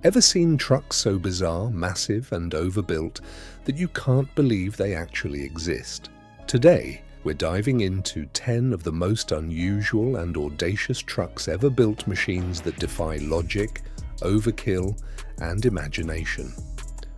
Ever seen trucks so bizarre, massive, and overbuilt that you can't believe they actually exist? Today, we're diving into 10 of the most unusual and audacious trucks ever built, machines that defy logic, overkill, and imagination.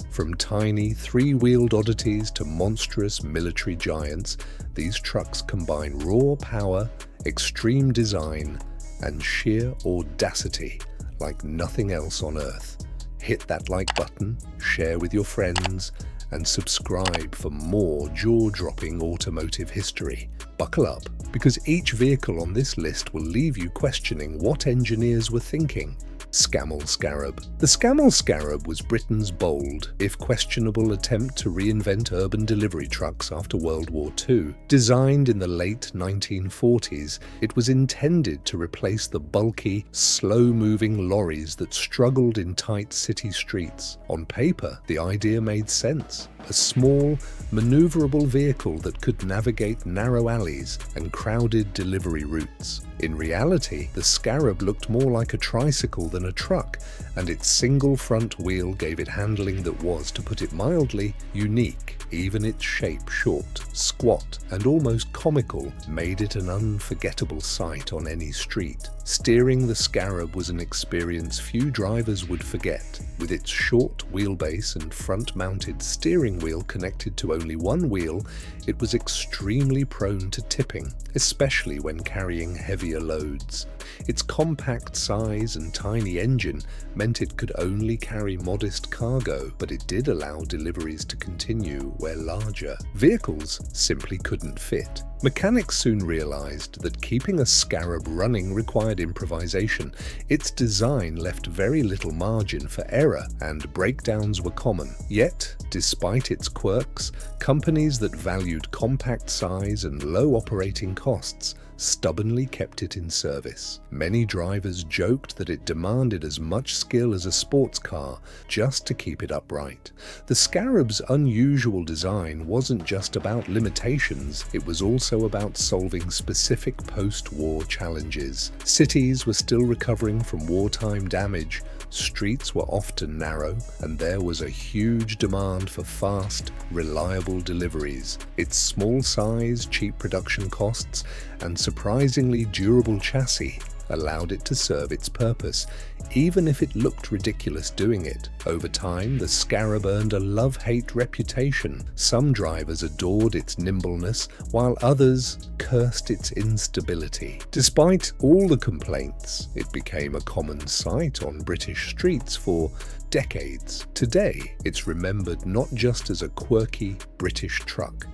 From tiny three-wheeled oddities to monstrous military giants, these trucks combine raw power, extreme design, and sheer audacity like nothing else on Earth. Hit that like button, share with your friends, and subscribe for more jaw-dropping automotive history. Buckle up, because each vehicle on this list will leave you questioning what engineers were thinking. Scammell Scarab. The Scammell Scarab was Britain's bold, if questionable, attempt to reinvent urban delivery trucks after World War II. Designed in the late 1940s, it was intended to replace the bulky, slow-moving lorries that struggled in tight city streets. On paper, the idea made sense. A small, maneuverable vehicle that could navigate narrow alleys and crowded delivery routes. In reality, the Scarab looked more like a tricycle than a truck, and its single front wheel gave it handling that was, to put it mildly, unique. Even its shape, short, squat, and almost comical, made it an unforgettable sight on any street. Steering the Scarab was an experience few drivers would forget. With its short wheelbase and front-mounted steering wheel connected to only one wheel, it was extremely prone to tipping, especially when carrying heavier loads. Its compact size and tiny engine meant it could only carry modest cargo, but it did allow deliveries to continue where larger vehicles simply couldn't fit. Mechanics soon realized that keeping a Scarab running required improvisation. Its design left very little margin for error, and breakdowns were common. Yet, despite its quirks, companies that valued compact size and low operating costs stubbornly kept it in service. Many drivers joked that it demanded as much skill as a sports car just to keep it upright. The Scarab's unusual design wasn't just about limitations, it was also about solving specific post-war challenges. Cities were still recovering from wartime damage, streets were often narrow, and there was a huge demand for fast, reliable deliveries. Its small size, cheap production costs, and surprisingly durable chassis allowed it to serve its purpose, even if it looked ridiculous doing it. Over time, the Scarab earned a love-hate reputation. Some drivers adored its nimbleness, while others cursed its instability. Despite all the complaints, it became a common sight on British streets for decades. Today, it's remembered not just as a quirky British truck,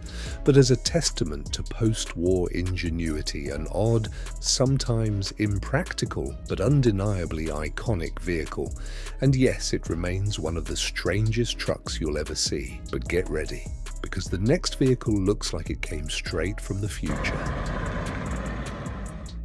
but as a testament to post-war ingenuity, an odd, sometimes impractical, but undeniably iconic vehicle. And yes, it remains one of the strangest trucks you'll ever see. But get ready, because the next vehicle looks like it came straight from the future.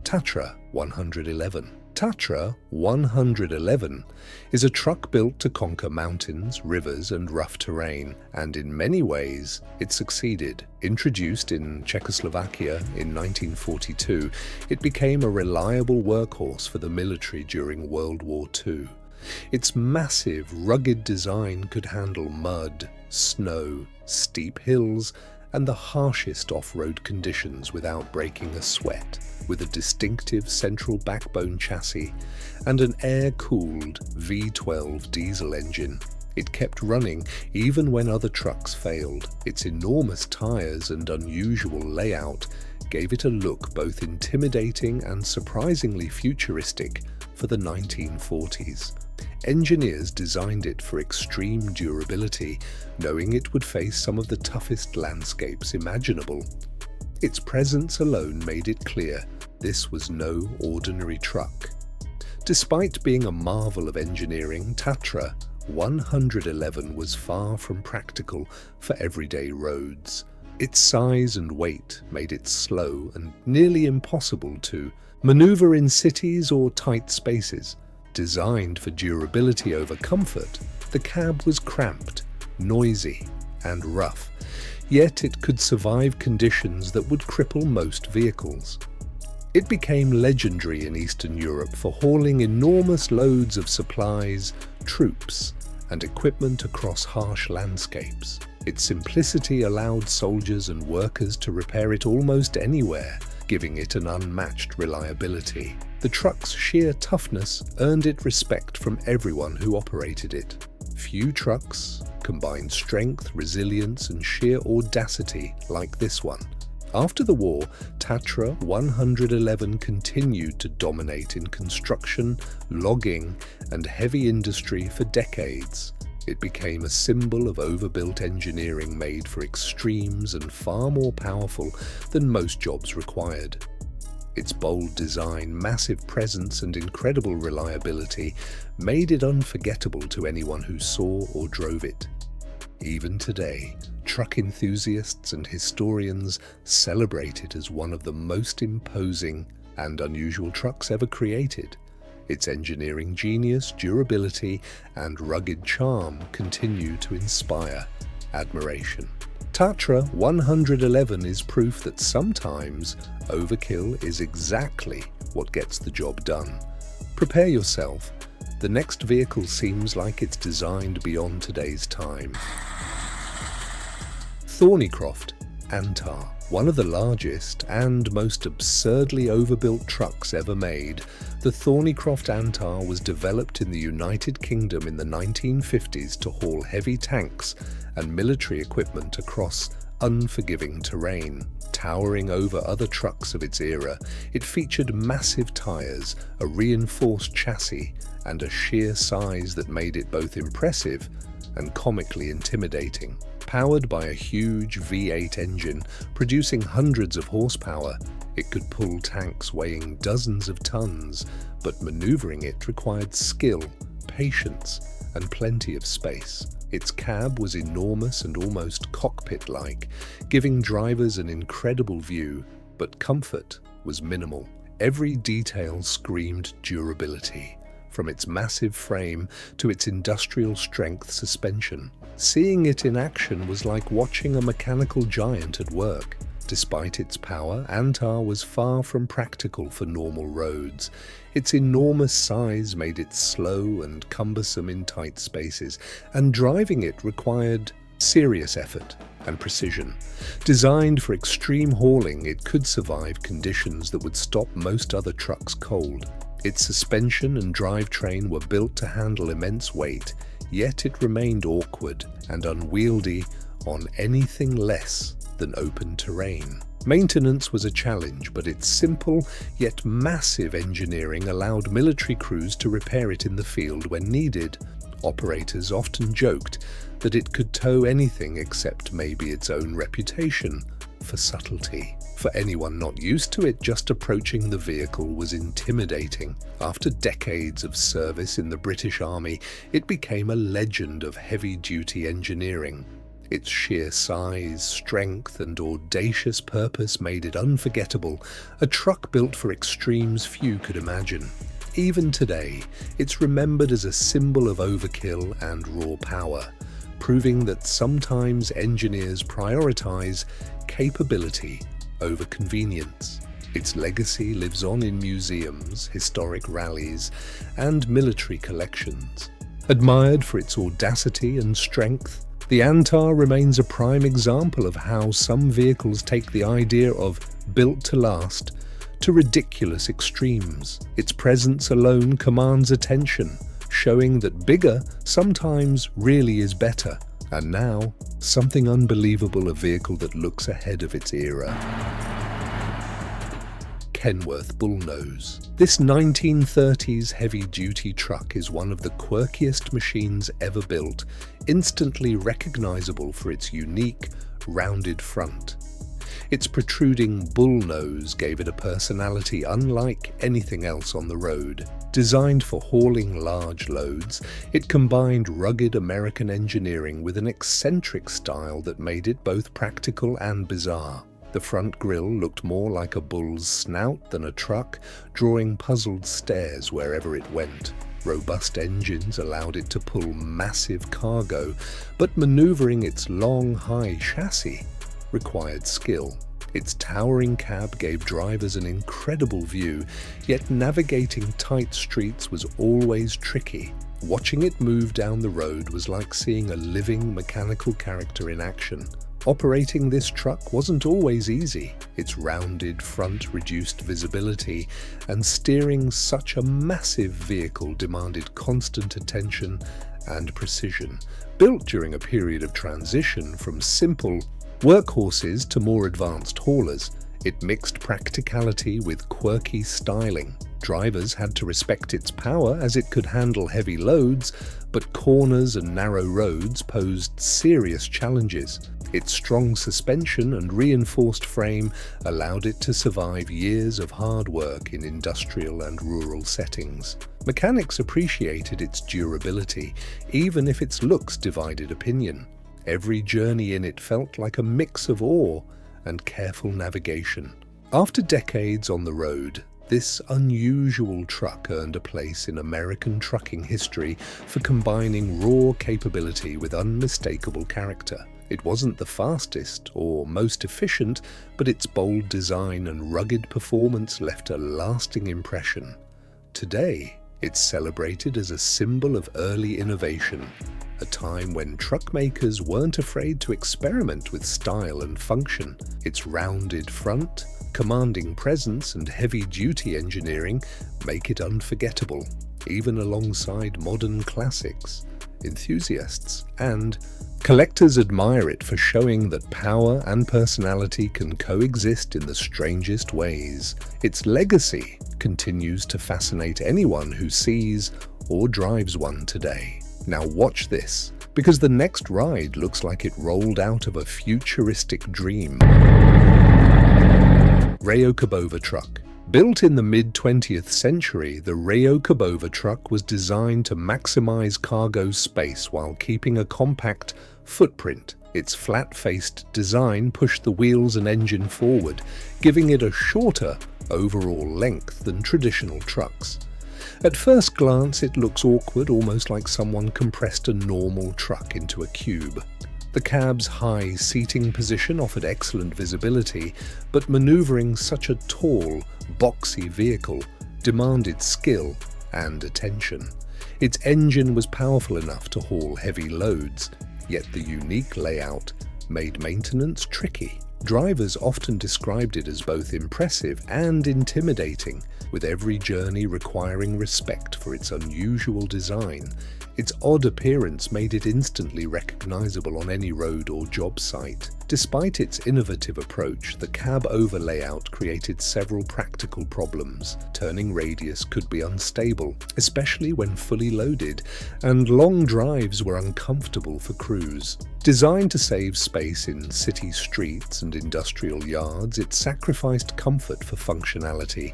Tatra 111. Tatra 111 is a truck built to conquer mountains, rivers, and rough terrain, and in many ways, it succeeded. Introduced in Czechoslovakia in 1942, it became a reliable workhorse for the military during World War II. Its massive, rugged design could handle mud, snow, steep hills, and the harshest off-road conditions without breaking a sweat. With a distinctive central backbone chassis and an air-cooled V12 diesel engine, it kept running even when other trucks failed. Its enormous tires and unusual layout gave it a look both intimidating and surprisingly futuristic for the 1940s. Engineers designed it for extreme durability, knowing it would face some of the toughest landscapes imaginable. Its presence alone made it clear this was no ordinary truck. Despite being a marvel of engineering, Tatra 111 was far from practical for everyday roads. Its size and weight made it slow and nearly impossible to maneuver in cities or tight spaces. Designed for durability over comfort, the cab was cramped, noisy, and rough, yet it could survive conditions that would cripple most vehicles. It became legendary in Eastern Europe for hauling enormous loads of supplies, troops, and equipment across harsh landscapes. Its simplicity allowed soldiers and workers to repair it almost anywhere, giving it an unmatched reliability. The truck's sheer toughness earned it respect from everyone who operated it. Few trucks combined strength, resilience, and sheer audacity like this one. After the war, Tatra 111 continued to dominate in construction, logging, and heavy industry for decades. It became a symbol of overbuilt engineering made for extremes and far more powerful than most jobs required. Its bold design, massive presence, and incredible reliability made it unforgettable to anyone who saw or drove it. Even today, truck enthusiasts and historians celebrate it as one of the most imposing and unusual trucks ever created. Its engineering genius, durability, and rugged charm continue to inspire admiration. Tatra 111 is proof that sometimes overkill is exactly what gets the job done. Prepare yourself. The next vehicle seems like it's designed beyond today's time. Thorneycroft Antar, one of the largest and most absurdly overbuilt trucks ever made, the Thorneycroft Antar was developed in the United Kingdom in the 1950s to haul heavy tanks and military equipment across unforgiving terrain. Towering over other trucks of its era, it featured massive tires, a reinforced chassis, and a sheer size that made it both impressive and comically intimidating. Powered by a huge V8 engine producing hundreds of horsepower, it could pull tanks weighing dozens of tons, but maneuvering it required skill, patience, and plenty of space. Its cab was enormous and almost cockpit-like, giving drivers an incredible view, but comfort was minimal. Every detail screamed durability, from its massive frame to its industrial strength suspension. Seeing it in action was like watching a mechanical giant at work. Despite its power, Antar was far from practical for normal roads. Its enormous size made it slow and cumbersome in tight spaces, and driving it required serious effort and precision. Designed for extreme hauling, it could survive conditions that would stop most other trucks cold. Its suspension and drivetrain were built to handle immense weight, yet it remained awkward and unwieldy on anything less than open terrain. Maintenance was a challenge, but its simple yet massive engineering allowed military crews to repair it in the field when needed. Operators often joked that it could tow anything except maybe its own reputation for subtlety. For anyone not used to it, just approaching the vehicle was intimidating. After decades of service in the British Army, it became a legend of heavy-duty engineering. Its sheer size, strength, and audacious purpose made it unforgettable, a truck built for extremes few could imagine. Even today, it's remembered as a symbol of overkill and raw power, proving that sometimes engineers prioritize capability over convenience. Its legacy lives on in museums, historic rallies, and military collections. Admired for its audacity and strength, the Antar remains a prime example of how some vehicles take the idea of built to last to ridiculous extremes. Its presence alone commands attention, showing that bigger sometimes really is better. And now, something unbelievable, a vehicle that looks ahead of its era. Kenworth Bullnose. This 1930s heavy-duty truck is one of the quirkiest machines ever built, instantly recognizable for its unique, rounded front. Its protruding bullnose gave it a personality unlike anything else on the road. Designed for hauling large loads, it combined rugged American engineering with an eccentric style that made it both practical and bizarre. The front grille looked more like a bull's snout than a truck, drawing puzzled stares wherever it went. Robust engines allowed it to pull massive cargo, but maneuvering its long, high chassis required skill. Its towering cab gave drivers an incredible view, yet navigating tight streets was always tricky. Watching it move down the road was like seeing a living mechanical character in action. Operating this truck wasn't always easy. Its rounded front reduced visibility, and steering such a massive vehicle demanded constant attention and precision. Built during a period of transition from simple workhorses to more advanced haulers, it mixed practicality with quirky styling. Drivers had to respect its power as it could handle heavy loads, but corners and narrow roads posed serious challenges. Its strong suspension and reinforced frame allowed it to survive years of hard work in industrial and rural settings. Mechanics appreciated its durability, even if its looks divided opinion. Every journey in it felt like a mix of awe and careful navigation. After decades on the road, this unusual truck earned a place in American trucking history for combining raw capability with unmistakable character. It wasn't the fastest or most efficient, but its bold design and rugged performance left a lasting impression. Today, it's celebrated as a symbol of early innovation, a time when truck makers weren't afraid to experiment with style and function. Its rounded front, commanding presence, and heavy-duty engineering make it unforgettable, even alongside modern classics. Enthusiasts and collectors admire it for showing that power and personality can coexist in the strangest ways. Its legacy continues to fascinate anyone who sees or drives one today. Now watch this, because the next ride looks like it rolled out of a futuristic dream. Rayo Kabova truck. Built in the mid-20th century, the Rayo Kabova truck was designed to maximize cargo space while keeping a compact footprint. Its flat-faced design pushed the wheels and engine forward, giving it a shorter overall length than traditional trucks. At first glance, it looks awkward, almost like someone compressed a normal truck into a cube. The cab's high seating position offered excellent visibility, but maneuvering such a tall, boxy vehicle demanded skill and attention. Its engine was powerful enough to haul heavy loads, yet the unique layout made maintenance tricky. Drivers often described it as both impressive and intimidating, with every journey requiring respect for its unusual design. Its odd appearance made it instantly recognizable on any road or job site. Despite its innovative approach, the cab-over layout created several practical problems. Turning radius could be unstable, especially when fully loaded, and long drives were uncomfortable for crews. Designed to save space in city streets and industrial yards, it sacrificed comfort for functionality,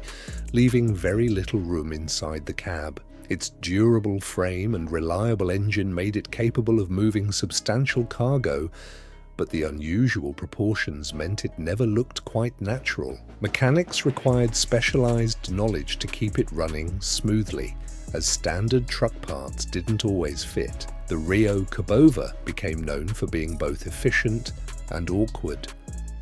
leaving very little room inside the cab. Its durable frame and reliable engine made it capable of moving substantial cargo, but the unusual proportions meant it never looked quite natural. Mechanics required specialized knowledge to keep it running smoothly, as standard truck parts didn't always fit. The Rayo Kabova became known for being both efficient and awkward,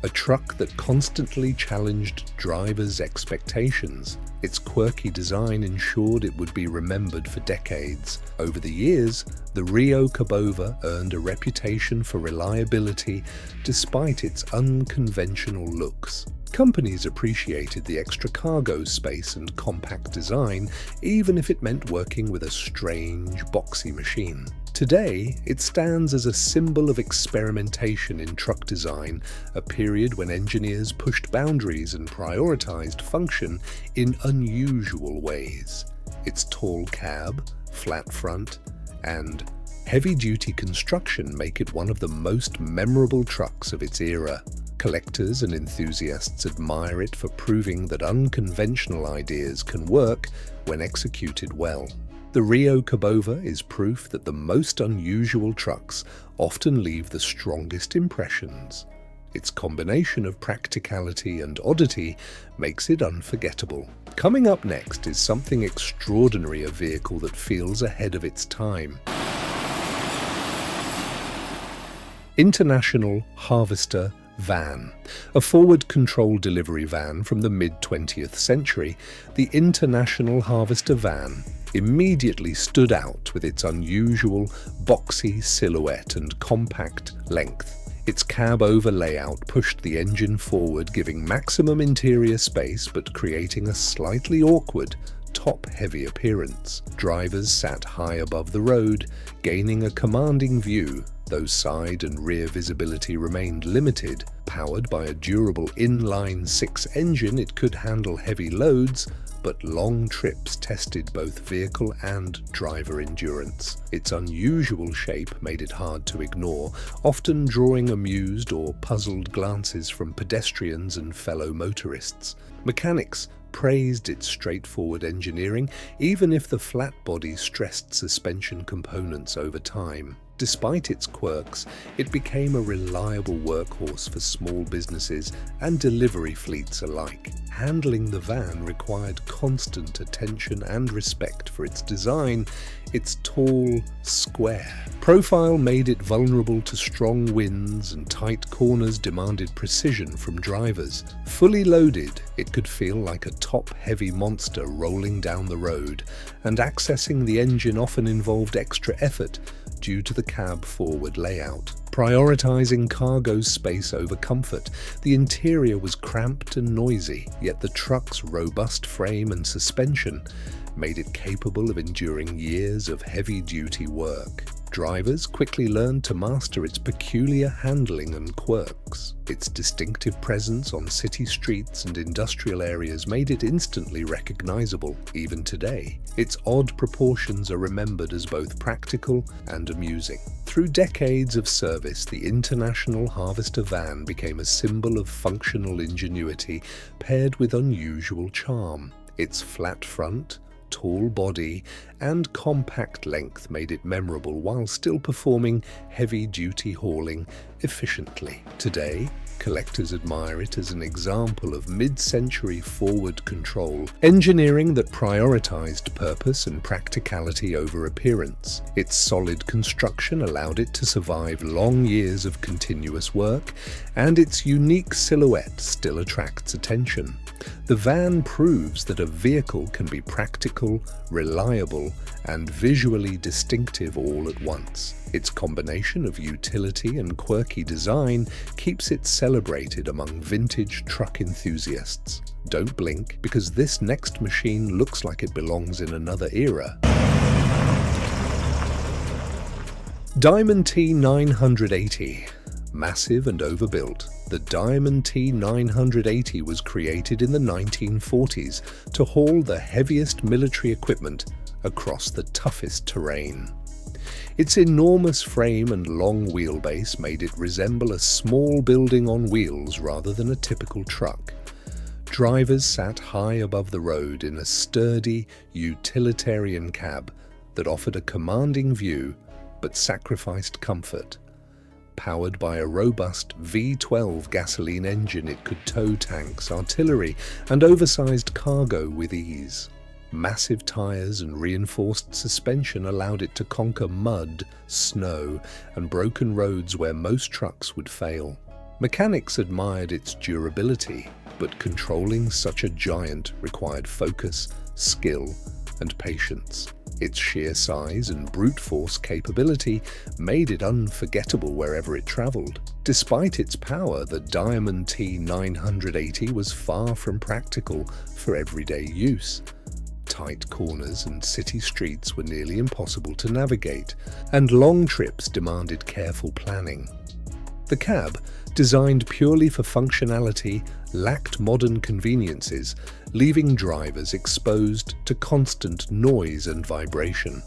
a truck that constantly challenged drivers' expectations. Its quirky design ensured it would be remembered for decades. Over the years, the Rayo Kabova earned a reputation for reliability despite its unconventional looks. Companies appreciated the extra cargo space and compact design, even if it meant working with a strange, boxy machine. Today, it stands as a symbol of experimentation in truck design, a period when engineers pushed boundaries and prioritized function in unusual ways. Its tall cab, flat front, and heavy-duty construction make it one of the most memorable trucks of its era. Collectors and enthusiasts admire it for proving that unconventional ideas can work when executed well. The Rayo Kabova is proof that the most unusual trucks often leave the strongest impressions. Its combination of practicality and oddity makes it unforgettable. Coming up next is something extraordinary, a vehicle that feels ahead of its time. International Harvester Van. A forward-control delivery van from the mid-20th century, the International Harvester van immediately stood out with its unusual, boxy silhouette and compact length. Its cab-over layout pushed the engine forward, giving maximum interior space but creating a slightly awkward, top-heavy appearance. Drivers sat high above the road, gaining a commanding view, though side and rear visibility remained limited. Powered by a durable inline-six engine, it could handle heavy loads, but long trips tested both vehicle and driver endurance. Its unusual shape made it hard to ignore, often drawing amused or puzzled glances from pedestrians and fellow motorists. Mechanics praised its straightforward engineering, even if the flat body stressed suspension components over time. Despite its quirks, it became a reliable workhorse for small businesses and delivery fleets alike. Handling the van required constant attention and respect for its design. Its tall, square profile made it vulnerable to strong winds, and tight corners demanded precision from drivers. Fully loaded, it could feel like a top-heavy monster rolling down the road, and accessing the engine often involved extra effort due to the cab-forward layout. Prioritizing cargo space over comfort, the interior was cramped and noisy, yet the truck's robust frame and suspension made it capable of enduring years of heavy-duty work. Drivers quickly learned to master its peculiar handling and quirks. Its distinctive presence on city streets and industrial areas made it instantly recognizable. Even today, its odd proportions are remembered as both practical and amusing. Through decades of service, the International Harvester van became a symbol of functional ingenuity paired with unusual charm. Its flat front, tall body, and compact length made it memorable while still performing heavy-duty hauling efficiently. Today, collectors admire it as an example of mid-century forward control, engineering that prioritized purpose and practicality over appearance. Its solid construction allowed it to survive long years of continuous work, and its unique silhouette still attracts attention. The van proves that a vehicle can be practical, reliable, and visually distinctive all at once. Its combination of utility and quirky design keeps it celebrated among vintage truck enthusiasts. Don't blink, because this next machine looks like it belongs in another era. Diamond T980. Massive and overbuilt, the Diamond T980 was created in the 1940s to haul the heaviest military equipment across the toughest terrain. Its enormous frame and long wheelbase made it resemble a small building on wheels rather than a typical truck. Drivers sat high above the road in a sturdy, utilitarian cab that offered a commanding view but sacrificed comfort. Powered by a robust V12 gasoline engine, it could tow tanks, artillery, and oversized cargo with ease. Massive tires and reinforced suspension allowed it to conquer mud, snow, and broken roads where most trucks would fail. Mechanics admired its durability, but controlling such a giant required focus, skill, and patience. Its sheer size and brute force capability made it unforgettable wherever it traveled. Despite its power, the Diamond T980 was far from practical for everyday use. Tight corners and city streets were nearly impossible to navigate, and long trips demanded careful planning. The cab, designed purely for functionality, lacked modern conveniences, leaving drivers exposed to constant noise and vibration.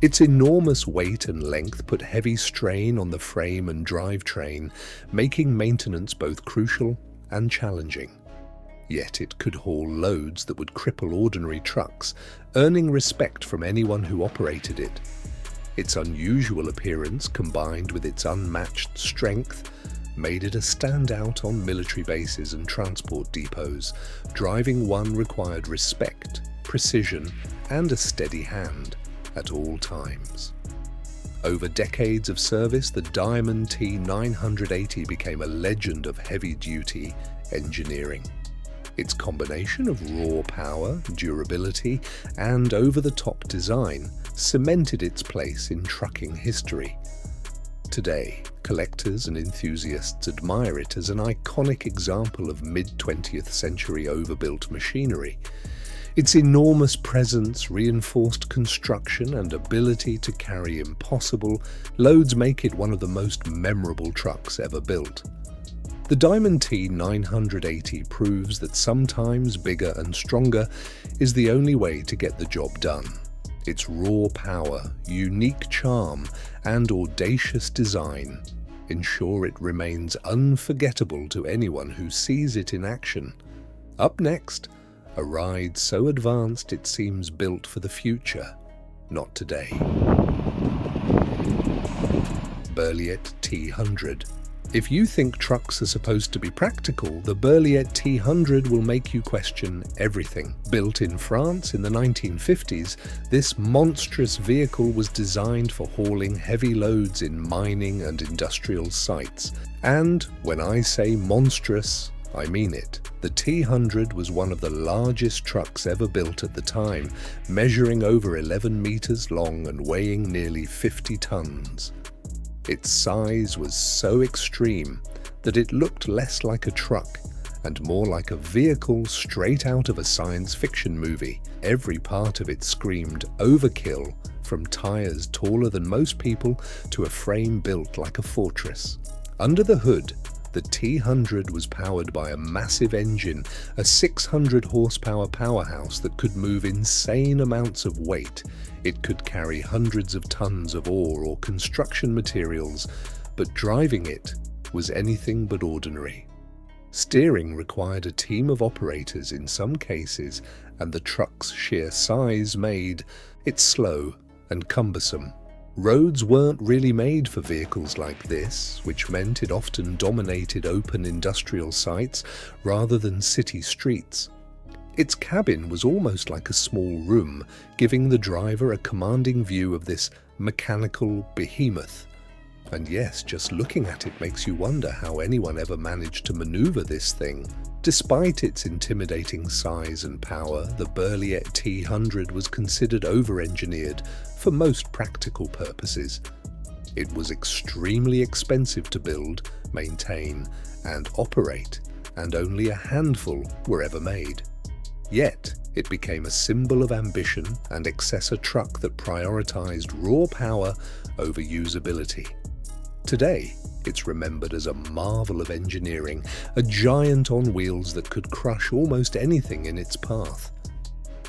Its enormous weight and length put heavy strain on the frame and drivetrain, making maintenance both crucial and challenging. Yet it could haul loads that would cripple ordinary trucks, earning respect from anyone who operated it. Its unusual appearance, combined with its unmatched strength, made it a standout on military bases and transport depots. Driving one required respect, precision, and a steady hand at all times. Over decades of service, the Diamond T980 became a legend of heavy-duty engineering. Its combination of raw power, durability, and over-the-top design cemented its place in trucking history. Today, collectors and enthusiasts admire it as an iconic example of mid-20th century overbuilt machinery. Its enormous presence, reinforced construction, and ability to carry impossible loads make it one of the most memorable trucks ever built. The Diamond T980 proves that sometimes bigger and stronger is the only way to get the job done. Its raw power, unique charm, and audacious design ensure it remains unforgettable to anyone who sees it in action. Up next, a ride so advanced it seems built for the future, not today. Berliet T100. If you think trucks are supposed to be practical, the Berliet T100 will make you question everything. Built in France in the 1950s, this monstrous vehicle was designed for hauling heavy loads in mining and industrial sites. And when I say monstrous, I mean it. The T100 was one of the largest trucks ever built at the time, measuring over 11 meters long and weighing nearly 50 tons. Its size was so extreme that it looked less like a truck and more like a vehicle straight out of a science fiction movie. Every part of it screamed overkill, from tires taller than most people to a frame built like a fortress. Under the hood, the T100 was powered by a massive engine, a 600 horsepower powerhouse that could move insane amounts of weight. It could carry hundreds of tons of ore or construction materials, but driving it was anything but ordinary. Steering required a team of operators in some cases, and the truck's sheer size made it slow and cumbersome. Roads weren't really made for vehicles like this, which meant it often dominated open industrial sites rather than city streets. Its cabin was almost like a small room, giving the driver a commanding view of this mechanical behemoth. And yes, just looking at it makes you wonder how anyone ever managed to maneuver this thing. Despite its intimidating size and power, the Berliet T100 was considered over-engineered for most practical purposes. It was extremely expensive to build, maintain, and operate, and only a handful were ever made. Yet, it became a symbol of ambition and a truck that prioritized raw power over usability. Today, it's remembered as a marvel of engineering, a giant on wheels that could crush almost anything in its path.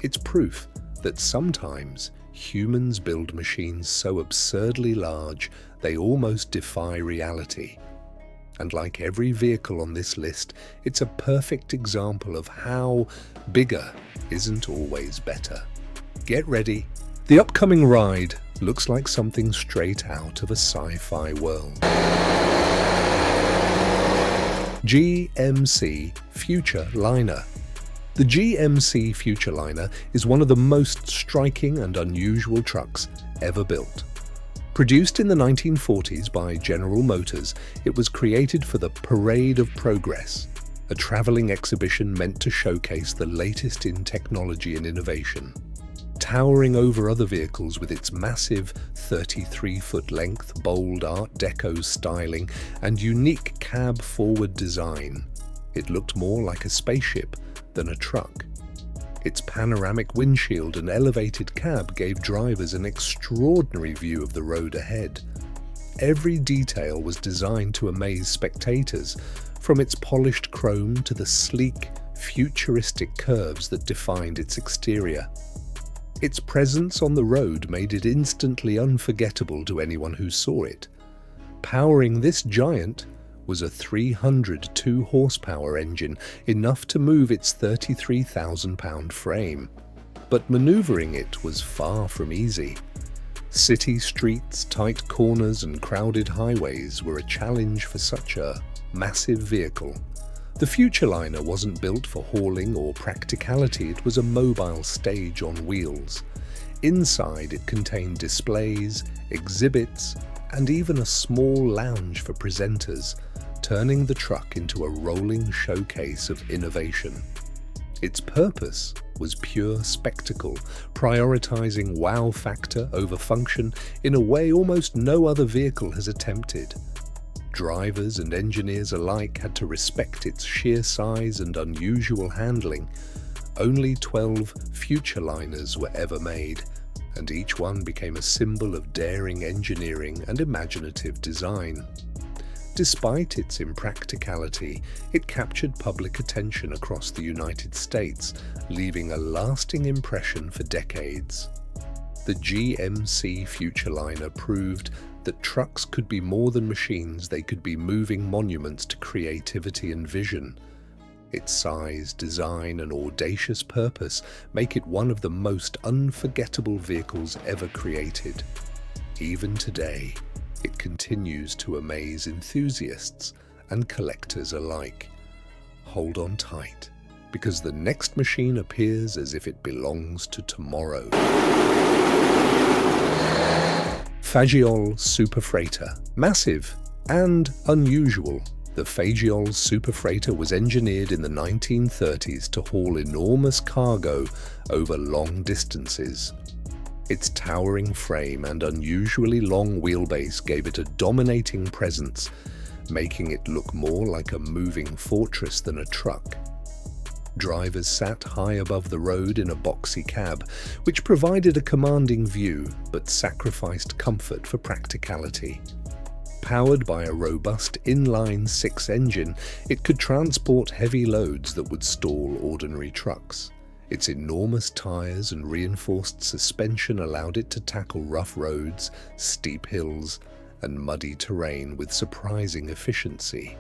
It's proof that sometimes humans build machines so absurdly large they almost defy reality. And like every vehicle on this list, it's a perfect example of how bigger isn't always better. Get ready. The upcoming ride looks like something straight out of a sci-fi world. GMC Futureliner. The GMC Futureliner is one of the most striking and unusual trucks ever built. Produced in the 1940s by General Motors, it was created for the Parade of Progress, a traveling exhibition meant to showcase the latest in technology and innovation. Towering over other vehicles with its massive 33-foot length, bold Art Deco styling, and unique cab-forward design, it looked more like a spaceship than a truck. Its panoramic windshield and elevated cab gave drivers an extraordinary view of the road ahead. Every detail was designed to amaze spectators, from its polished chrome to the sleek, futuristic curves that defined its exterior. Its presence on the road made it instantly unforgettable to anyone who saw it. Powering this giant was a 302 horsepower engine, enough to move its 33,000-pound frame. But maneuvering it was far from easy. City streets, tight corners, and crowded highways were a challenge for such a massive vehicle. The Futureliner wasn't built for hauling or practicality, it was a mobile stage on wheels. Inside, it contained displays, exhibits, and even a small lounge for presenters, turning the truck into a rolling showcase of innovation. Its purpose was pure spectacle, prioritizing wow factor over function in a way almost no other vehicle has attempted. Drivers and engineers alike had to respect its sheer size and unusual handling. Only 12 Futureliners were ever made, and each one became a symbol of daring engineering and imaginative design. Despite its impracticality, it captured public attention across the United States, leaving a lasting impression for decades. The GMC Futureliner proved that trucks could be more than machines, they could be moving monuments to creativity and vision. Its size, design, and audacious purpose make it one of the most unforgettable vehicles ever created. Even today, it continues to amaze enthusiasts and collectors alike. Hold on tight, because the next machine appears as if it belongs to tomorrow. Fageol Super Freighter. Massive and unusual, the Fageol Super Freighter was engineered in the 1930s to haul enormous cargo over long distances. Its towering frame and unusually long wheelbase gave it a dominating presence, making it look more like a moving fortress than a truck. Drivers sat high above the road in a boxy cab, which provided a commanding view but sacrificed comfort for practicality. Powered by a robust inline-six engine, it could transport heavy loads that would stall ordinary trucks. Its enormous tires and reinforced suspension allowed it to tackle rough roads, steep hills, and muddy terrain with surprising efficiency.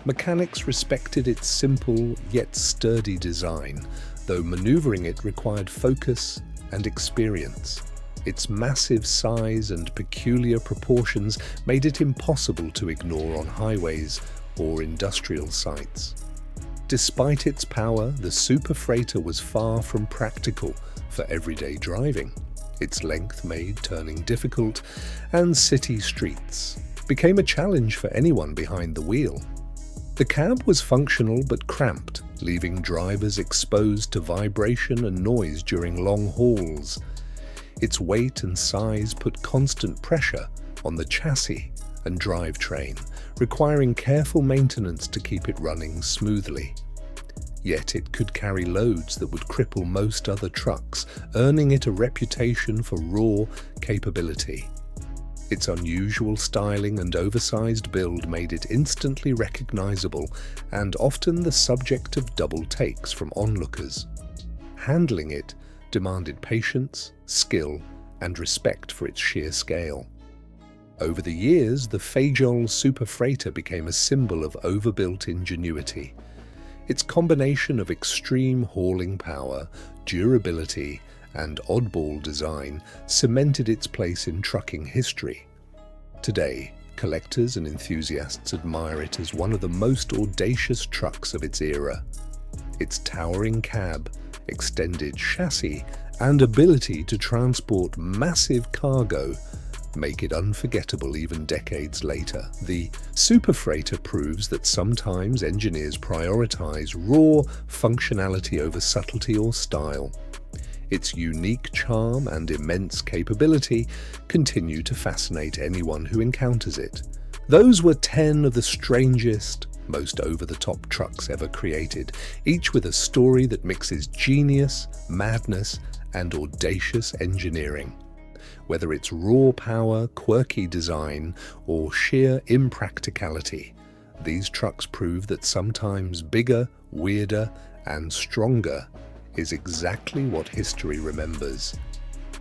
Mechanics respected its simple yet sturdy design, though maneuvering it required focus and experience. Its massive size and peculiar proportions made it impossible to ignore on highways or industrial sites. Despite its power, the Super Freighter was far from practical for everyday driving. Its length made turning difficult, and city streets became a challenge for anyone behind the wheel. The cab was functional but cramped, leaving drivers exposed to vibration and noise during long hauls. Its weight and size put constant pressure on the chassis and drivetrain, requiring careful maintenance to keep it running smoothly. Yet it could carry loads that would cripple most other trucks, earning it a reputation for raw capability. Its unusual styling and oversized build made it instantly recognizable and often the subject of double takes from onlookers. Handling it demanded patience, skill, and respect for its sheer scale. Over the years, the Fageol Super Freighter became a symbol of overbuilt ingenuity. Its combination of extreme hauling power, durability, and oddball design cemented its place in trucking history. Today, collectors and enthusiasts admire it as one of the most audacious trucks of its era. Its towering cab, extended chassis, and ability to transport massive cargo make it unforgettable even decades later. The Super Freighter proves that sometimes engineers prioritize raw functionality over subtlety or style. Its unique charm and immense capability continue to fascinate anyone who encounters it. Those were 10 of the strangest, most over-the-top trucks ever created, each with a story that mixes genius, madness, and audacious engineering. Whether it's raw power, quirky design, or sheer impracticality, these trucks prove that sometimes bigger, weirder, and stronger is exactly what history remembers.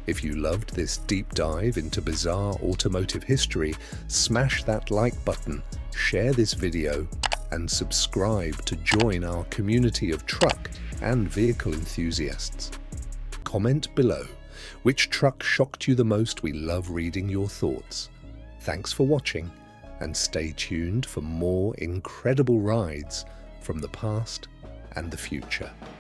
If you loved this deep dive into bizarre automotive history, smash that like button, share this video, and subscribe to join our community of truck and vehicle enthusiasts. Comment below. Which truck shocked you the most? We love reading your thoughts. Thanks for watching, and stay tuned for more incredible rides from the past and the future.